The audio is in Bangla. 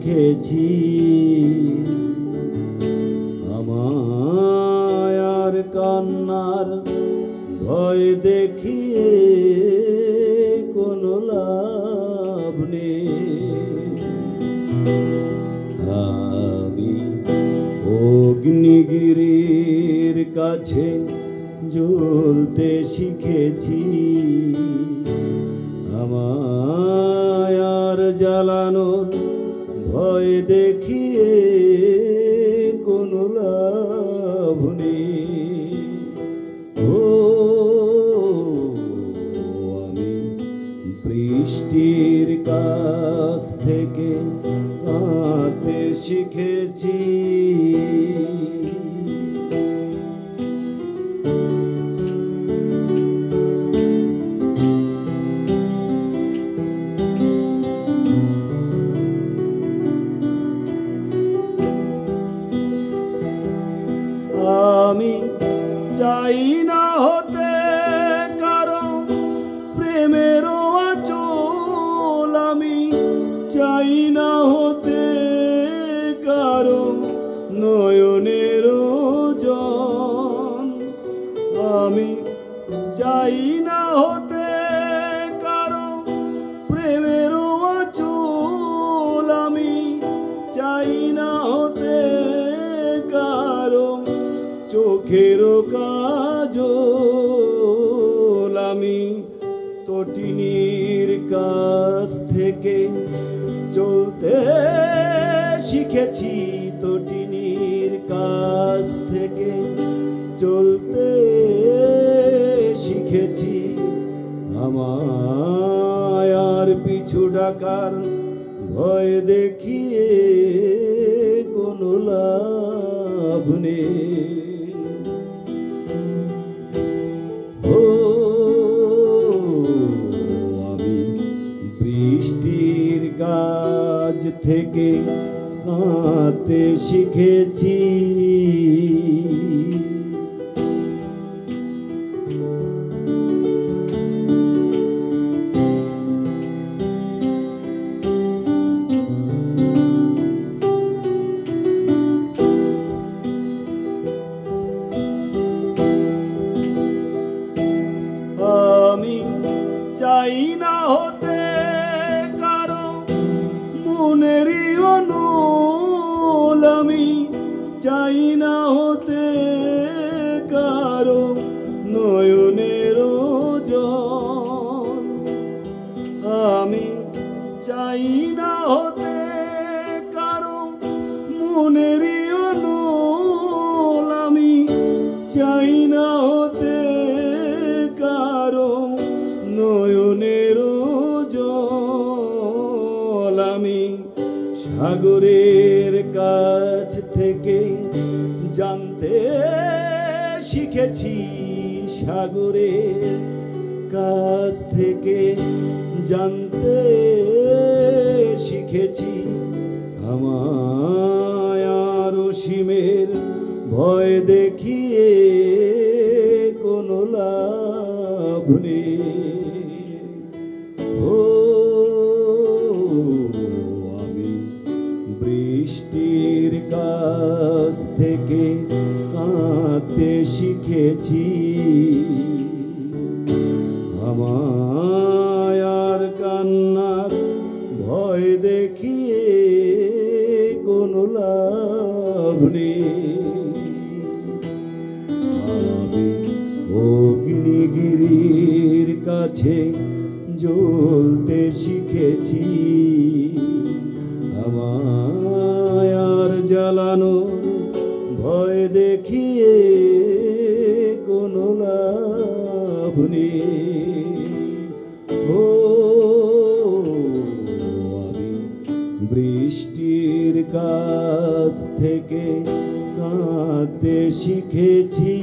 শিখেছি। আমায় আর কান্নার ভয় দেখিয়ে কোনো লাভ নেই। আমি অগ্নিগিরির কাছে জ্বলতে শিখেছি। আমায় আর জ্বালানোর ভয় দেখিয়ে কোনো লাভ নেই। ও আমি বৃষ্টির কাছ থেকে কাঁদতে শিখেছি। আমি চাই না হতে কারো প্রেমের আঁচল, আমি চাই না হতে কারো নয়নের জল। আমি চাই না হতে কারো প্রেমের আঁচল, আমি চাই না হতে কারো চোখের কাজল। আমি তটিনীর কাছ থেকে চলতে শিখেছি, তটিনীর কাছ থেকে চলতে শিখেছি। আমায় আর পিছু ডাকার ভয় দেখিয়ে কোনো লাভ নেই। ও আমি বৃষ্টির কাছ থেকে কাঁদতে শিখেছি। আমি চাই না হতে কারো মনেরই অনল, আমি চাই না হতে কারো নয়নের জল। আমি চাই না হতে কারো মনেরই অনল, আমি চাই না হতে কারো নয়নের জল। আমি সাগরের কাছ থেকে জানতে শিখেছি, সাগরের কাছ থেকে জানতে শিখেছি। আমায় আর অসীমের ভয় দেখিয়ে কোনো লাভ নেই। ও আমি বৃষ্টির কাছ থেকে কাঁদতে শিখেছি। আমায় আর কান্নার ভয় দেখিয়ে কোনো লাভ নেই। আমি অগ্নিগিরির কাছে জ্বলতে শিখেছি। আমায় আর জ্বালানোর ভয় দেখিয়ে কোনো লাভ নেই। ও আমি বৃষ্টির কাছ থেকে কাঁদতে শিখেছি।